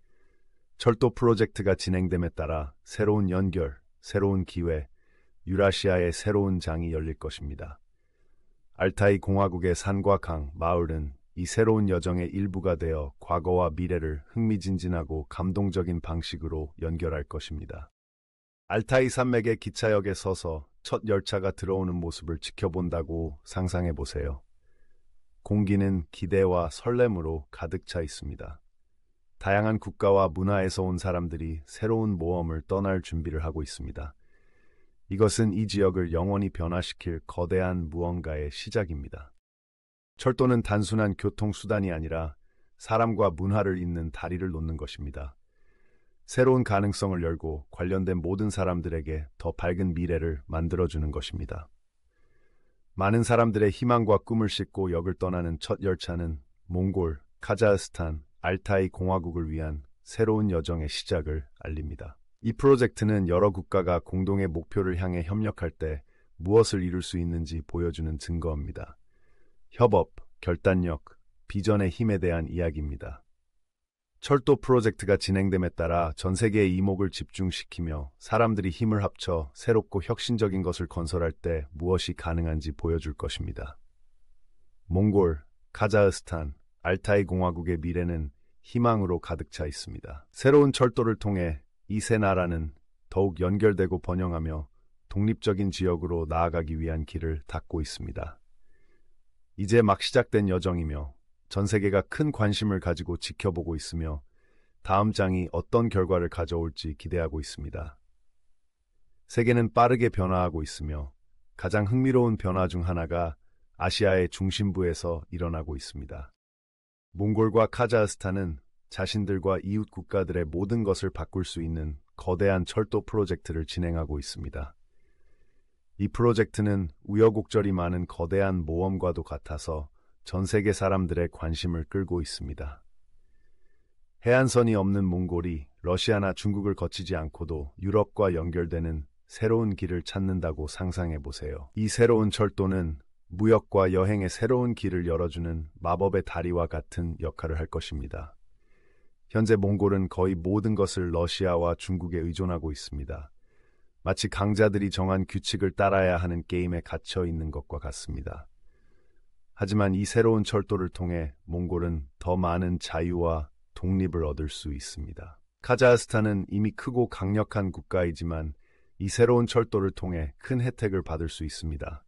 철도 프로젝트가 진행됨에 따라 새로운 연결, 새로운 기회, 유라시아의 새로운 장이 열릴 것입니다. 알타이 공화국의 산과 강, 마을은 이 새로운 여정의 일부가 되어 과거와 미래를 흥미진진하고 감동적인 방식으로 연결할 것입니다. 알타이 산맥의 기차역에 서서 첫 열차가 들어오는 모습을 지켜본다고 상상해 보세요. 공기는 기대와 설렘으로 가득 차 있습니다. 다양한 국가와 문화에서 온 사람들이 새로운 모험을 떠날 준비를 하고 있습니다. 이것은 이 지역을 영원히 변화시킬 거대한 무언가의 시작입니다. 철도는 단순한 교통수단이 아니라 사람과 문화를 잇는 다리를 놓는 것입니다. 새로운 가능성을 열고 관련된 모든 사람들에게 더 밝은 미래를 만들어주는 것입니다. 많은 사람들의 희망과 꿈을 싣고 역을 떠나는 첫 열차는 몽골, 카자흐스탄, 알타이 공화국을 위한 새로운 여정의 시작을 알립니다. 이 프로젝트는 여러 국가가 공동의 목표를 향해 협력할 때 무엇을 이룰 수 있는지 보여주는 증거입니다. 협업, 결단력, 비전의 힘에 대한 이야기입니다. 철도 프로젝트가 진행됨에 따라 전 세계의 이목을 집중시키며 사람들이 힘을 합쳐 새롭고 혁신적인 것을 건설할 때 무엇이 가능한지 보여줄 것입니다. 몽골, 카자흐스탄, 알타이 공화국의 미래는 희망으로 가득 차 있습니다. 새로운 철도를 통해 이 세 나라는 더욱 연결되고 번영하며 독립적인 지역으로 나아가기 위한 길을 닫고 있습니다. 이제 막 시작된 여정이며 전 세계가 큰 관심을 가지고 지켜보고 있으며 다음 장이 어떤 결과를 가져올지 기대하고 있습니다. 세계는 빠르게 변화하고 있으며 가장 흥미로운 변화 중 하나가 아시아의 중심부에서 일어나고 있습니다. 몽골과 카자흐스탄은 자신들과 이웃 국가들의 모든 것을 바꿀 수 있는 거대한 철도 프로젝트를 진행하고 있습니다. 이 프로젝트는 우여곡절이 많은 거대한 모험과도 같아서 전 세계 사람들의 관심을 끌고 있습니다. 해안선이 없는 몽골이 러시아나 중국을 거치지 않고도 유럽과 연결되는 새로운 길을 찾는다고 상상해 보세요. 이 새로운 철도는 무역과 여행의 새로운 길을 열어주는 마법의 다리와 같은 역할을 할 것입니다. 현재 몽골은 거의 모든 것을 러시아와 중국에 의존하고 있습니다. 마치 강자들이 정한 규칙을 따라야 하는 게임에 갇혀 있는 것과 같습니다. 하지만 이 새로운 철도를 통해 몽골은 더 많은 자유와 독립을 얻을 수 있습니다. 카자흐스탄은 이미 크고 강력한 국가이지만 이 새로운 철도를 통해 큰 혜택을 받을 수 있습니다.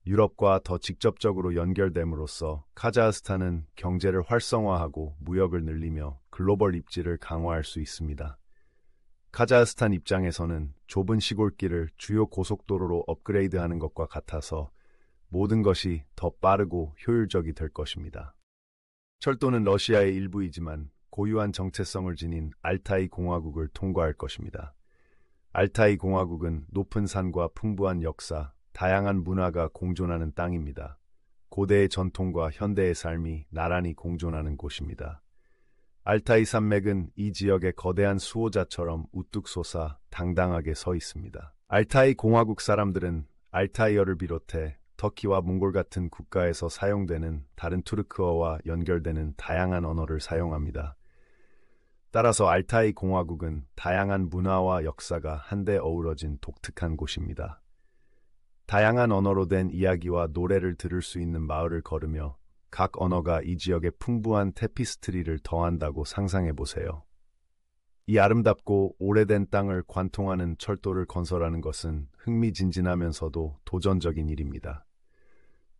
유럽과 더 직접적으로 연결됨으로써 카자흐스탄은 경제를 활성화하고 무역을 늘리며 글로벌 입지를 강화할 수 있습니다. 카자흐스탄 입장에서는 좁은 시골길을 주요 고속도로로 업그레이드하는 것과 같아서 모든 것이 더 빠르고 효율적이 될 것입니다. 철도는 러시아의 일부이지만 고유한 정체성을 지닌 알타이 공화국을 통과할 것입니다. 알타이 공화국은 높은 산과 풍부한 역사, 다양한 문화가 공존하는 땅입니다. 고대의 전통과 현대의 삶이 나란히 공존하는 곳입니다. 알타이 산맥은 이 지역의 거대한 수호자처럼 우뚝 솟아 당당하게 서 있습니다. 알타이 공화국 사람들은 알타이어를 비롯해 터키와 몽골 같은 국가에서 사용되는 다른 투르크어와 연결되는 다양한 언어를 사용합니다. 따라서 알타이 공화국은 다양한 문화와 역사가 한데 어우러진 독특한 곳입니다. 다양한 언어로 된 이야기와 노래를 들을 수 있는 마을을 걸으며 각 언어가 이 지역의 풍부한 테피스트리를 더한다고 상상해 보세요. 이 아름답고 오래된 땅을 관통하는 철도를 건설하는 것은 흥미진진하면서도 도전적인 일입니다.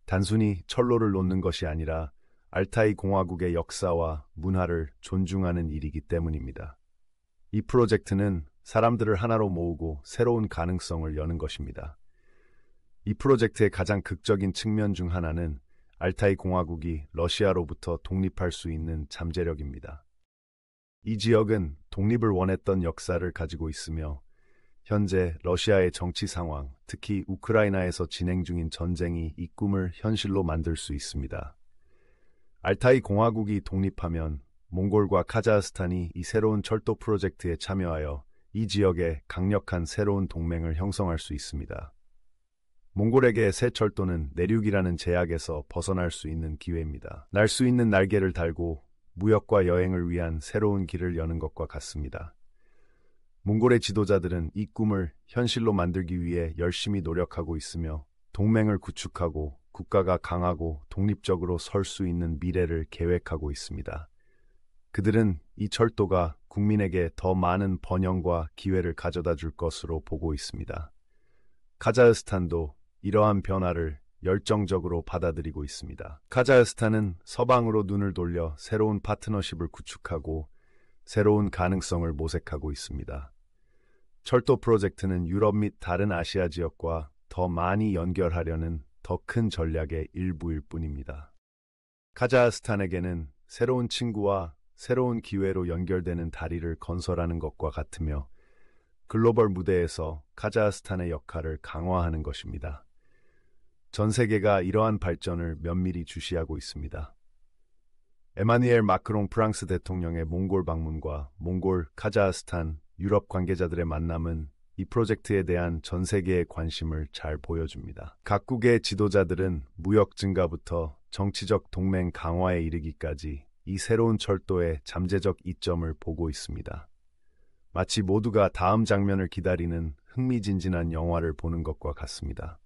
단순히 철로를 놓는 것이 아니라 알타이 공화국의 역사와 문화를 존중하는 일이기 때문입니다. 이 프로젝트는 사람들을 하나로 모으고 새로운 가능성을 여는 것입니다. 이 프로젝트의 가장 극적인 측면 중 하나는 알타이 공화국이 러시아로부터 독립할 수 있는 잠재력입니다. 이 지역은 독립을 원했던 역사를 가지고 있으며 현재 러시아의 정치 상황, 특히 우크라이나에서 진행 중인 전쟁이 이 꿈을 현실로 만들 수 있습니다. 알타이 공화국이 독립하면 몽골과 카자흐스탄이 이 새로운 철도 프로젝트에 참여하여 이 지역에 강력한 새로운 동맹을 형성할 수 있습니다. 몽골에게 새 철도는 내륙이라는 제약에서 벗어날 수 있는 기회입니다. 날 수 있는 날개를 달고 무역과 여행을 위한 새로운 길을 여는 것과 같습니다. 몽골의 지도자들은 이 꿈을 현실로 만들기 위해 열심히 노력하고 있으며 동맹을 구축하고 국가가 강하고 독립적으로 설 수 있는 미래를 계획하고 있습니다. 그들은 이 철도가 국민에게 더 많은 번영과 기회를 가져다 줄 것으로 보고 있습니다. 카자흐스탄도 이러한 변화를 열정적으로 받아들이고 있습니다. 카자흐스탄은 서방으로 눈을 돌려 새로운 파트너십을 구축하고 새로운 가능성을 모색하고 있습니다. 철도 프로젝트는 유럽 및 다른 아시아 지역과 더 많이 연결하려는 더 큰 전략의 일부일 뿐입니다. 카자흐스탄에게는 새로운 친구와 새로운 기회로 연결되는 다리를 건설하는 것과 같으며 글로벌 무대에서 카자흐스탄의 역할을 강화하는 것입니다. 전 세계가 이러한 발전을 면밀히 주시하고 있습니다. 에마뉘엘 마크롱 프랑스 대통령의 몽골 방문과 몽골, 카자흐스탄, 유럽 관계자들의 만남은 이 프로젝트에 대한 전 세계의 관심을 잘 보여줍니다. 각국의 지도자들은 무역 증가부터 정치적 동맹 강화에 이르기까지 이 새로운 철도의 잠재적 이점을 보고 있습니다. 마치 모두가 다음 장면을 기다리는 흥미진진한 영화를 보는 것과 같습니다.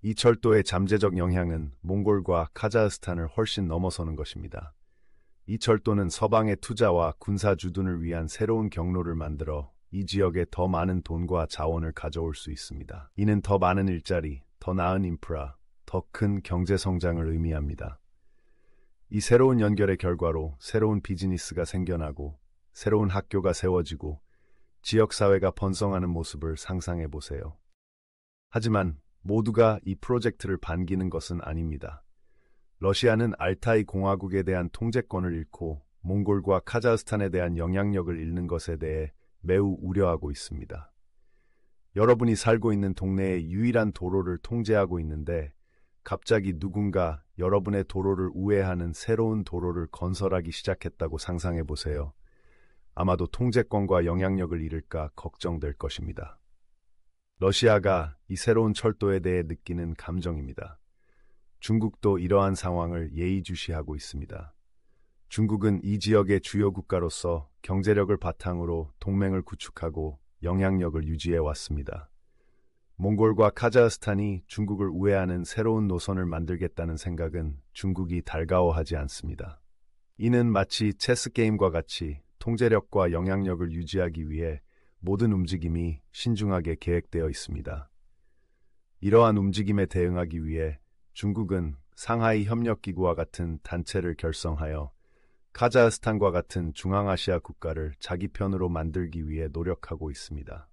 이 철도의 잠재적 영향은 몽골과 카자흐스탄을 훨씬 넘어서는 것입니다. 이 철도는 서방의 투자와 군사 주둔을 위한 새로운 경로를 만들어 이 지역에 더 많은 돈과 자원을 가져올 수 있습니다. 이는 더 많은 일자리, 더 나은 인프라, 더 큰 경제 성장을 의미합니다. 이 새로운 연결의 결과로 새로운 비즈니스가 생겨나고 새로운 학교가 세워지고 지역사회가 번성하는 모습을 상상해 보세요. 하지만 모두가 이 프로젝트를 반기는 것은 아닙니다. 러시아는 알타이 공화국에 대한 통제권을 잃고 몽골과 카자흐스탄에 대한 영향력을 잃는 것에 대해 매우 우려하고 있습니다. 여러분이 살고 있는 동네의 유일한 도로를 통제하고 있는데 갑자기 누군가 여러분의 도로를 우회하는 새로운 도로를 건설하기 시작했다고 상상해 보세요. 아마도 통제권과 영향력을 잃을까 걱정될 것입니다. 러시아가 이 새로운 철도에 대해 느끼는 감정입니다. 중국도 이러한 상황을 예의주시하고 있습니다. 중국은 이 지역의 주요 국가로서 경제력을 바탕으로 동맹을 구축하고 영향력을 유지해 왔습니다. 몽골과 카자흐스탄이 중국을 우회하는 새로운 노선을 만들겠다는 생각은 중국이 달가워하지 않습니다. 이는 마치 체스게임과 같이 통제력과 영향력을 유지하기 위해 모든 움직임이 신중하게 계획되어 있습니다. 이러한 움직임에 대응하기 위해 중국은 상하이 협력기구와 같은 단체를 결성하여 카자흐스탄과 같은 중앙아시아 국가를 자기 편으로 만들기 위해 노력하고 있습니다.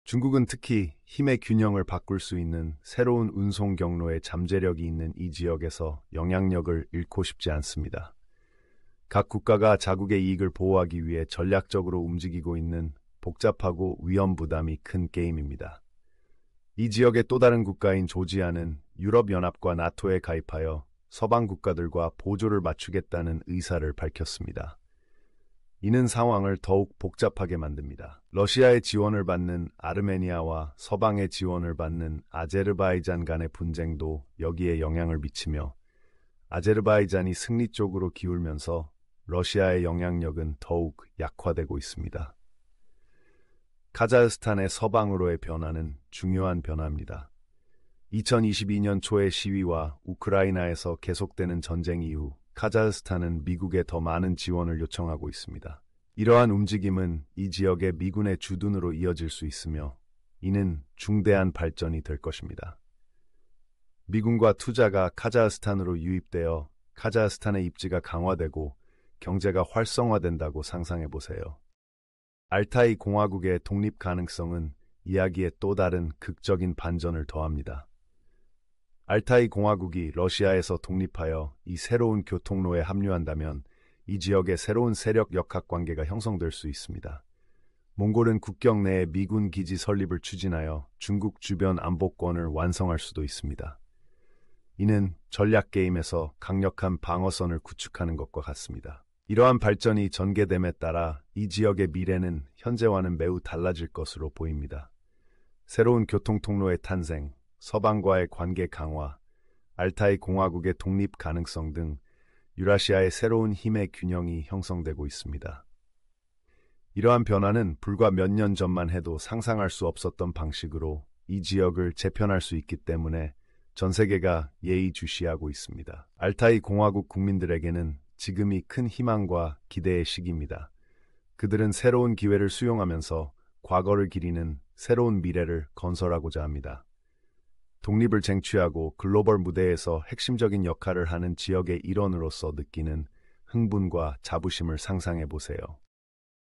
중국은 특히 힘의 균형을 바꿀 수 있는 새로운 운송 경로의 잠재력이 있는 이 지역에서 영향력을 잃고 싶지 않습니다. 각 국가가 자국의 이익을 보호하기 위해 전략적으로 움직이고 있는 복잡하고 위험 부담이 큰 게임입니다. 이 지역의 또 다른 국가인 조지아는 유럽연합과 나토에 가입하여 서방 국가들과 보조를 맞추겠다는 의사를 밝혔습니다. 이는 상황을 더욱 복잡하게 만듭니다. 러시아의 지원을 받는 아르메니아와 서방의 지원을 받는 아제르바이잔 간의 분쟁도 여기에 영향을 미치며 아제르바이잔이 승리 쪽으로 기울면서 러시아의 영향력은 더욱 약화되고 있습니다. 카자흐스탄의 서방으로의 변화는 중요한 변화입니다. 2022년 초의 시위와 우크라이나에서 계속되는 전쟁 이후 카자흐스탄은 미국에 더 많은 지원을 요청하고 있습니다. 이러한 움직임은 이 지역의 미군의 주둔으로 이어질 수 있으며 이는 중대한 발전이 될 것입니다. 미군과 투자가 카자흐스탄으로 유입되어 카자흐스탄의 입지가 강화되고 경제가 활성화된다고 상상해 보세요. 알타이 공화국의 독립 가능성은 이야기에 또 다른 극적인 반전을 더합니다. 알타이 공화국이 러시아에서 독립하여 이 새로운 교통로에 합류한다면 이 지역의 새로운 세력 역학 관계가 형성될 수 있습니다. 몽골은 국경 내에 미군 기지 설립을 추진하여 중국 주변 안보권을 완성할 수도 있습니다. 이는 전략 게임에서 강력한 방어선을 구축하는 것과 같습니다. 이러한 발전이 전개됨에 따라 이 지역의 미래는 현재와는 매우 달라질 것으로 보입니다. 새로운 교통통로의 탄생, 서방과의 관계 강화, 알타이 공화국의 독립 가능성 등 유라시아의 새로운 힘의 균형이 형성되고 있습니다. 이러한 변화는 불과 몇 년 전만 해도 상상할 수 없었던 방식으로 이 지역을 재편할 수 있기 때문에 전 세계가 예의주시하고 있습니다. 알타이 공화국 국민들에게는 지금이 큰 희망과 기대의 시기입니다. 그들은 새로운 기회를 수용하면서 과거를 기리는 새로운 미래를 건설하고자 합니다. 독립을 쟁취하고 글로벌 무대에서 핵심적인 역할을 하는 지역의 일원으로서 느끼는 흥분과 자부심을 상상해 보세요.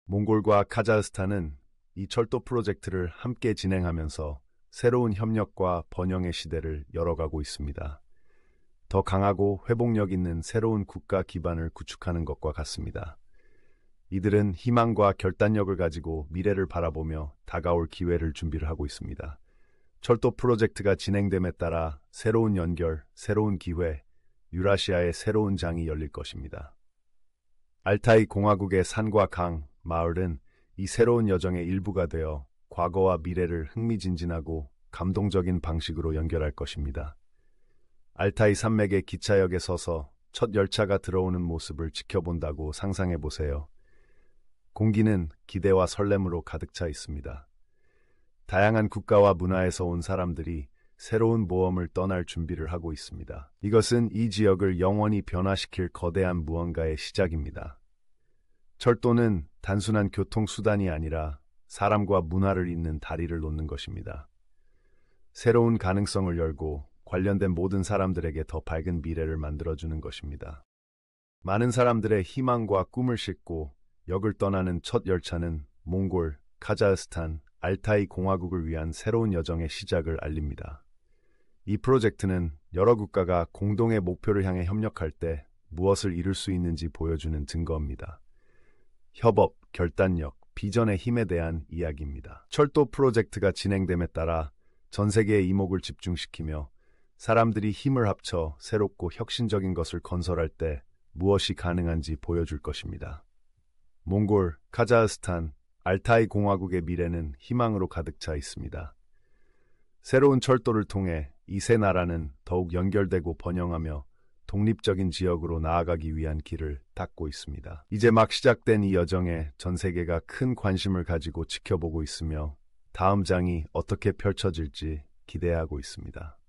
몽골과 카자흐스탄은 이 철도 프로젝트를 함께 진행하면서 새로운 협력과 번영의 시대를 열어가고 있습니다. 더 강하고 회복력 있는 새로운 국가 기반을 구축하는 것과 같습니다. 이들은 희망과 결단력을 가지고 미래를 바라보며 다가올 기회를 준비를 하고 있습니다. 철도 프로젝트가 진행됨에 따라 새로운 연결, 새로운 기회, 유라시아의 새로운 장이 열릴 것입니다. 알타이 공화국의 산과 강, 마을은 이 새로운 여정의 일부가 되어 과거와 미래를 흥미진진하고 감동적인 방식으로 연결할 것입니다. 알타이 산맥의 기차역에 서서 첫 열차가 들어오는 모습을 지켜본다고 상상해 보세요. 공기는 기대와 설렘으로 가득 차 있습니다. 다양한 국가와 문화에서 온 사람들이 새로운 모험을 떠날 준비를 하고 있습니다. 이것은 이 지역을 영원히 변화시킬 거대한 무언가의 시작입니다. 철도는 단순한 교통수단이 아니라 사람과 문화를 잇는 다리를 놓는 것입니다. 새로운 가능성을 열고 관련된 모든 사람들에게 더 밝은 미래를 만들어주는 것입니다. 많은 사람들의 희망과 꿈을 싣고 역을 떠나는 첫 열차는 몽골, 카자흐스탄, 알타이 공화국을 위한 새로운 여정의 시작을 알립니다. 이 프로젝트는 여러 국가가 공동의 목표를 향해 협력할 때 무엇을 이룰 수 있는지 보여주는 증거입니다. 협업, 결단력, 비전의 힘에 대한 이야기입니다. 철도 프로젝트가 진행됨에 따라 전 세계의 이목을 집중시키며 사람들이 힘을 합쳐 새롭고 혁신적인 것을 건설할 때 무엇이 가능한지 보여줄 것입니다. 몽골, 카자흐스탄, 알타이 공화국의 미래는 희망으로 가득 차 있습니다. 새로운 철도를 통해 이 세 나라는 더욱 연결되고 번영하며 독립적인 지역으로 나아가기 위한 길을 닦고 있습니다. 이제 막 시작된 이 여정에 전 세계가 큰 관심을 가지고 지켜보고 있으며 다음 장이 어떻게 펼쳐질지 기대하고 있습니다.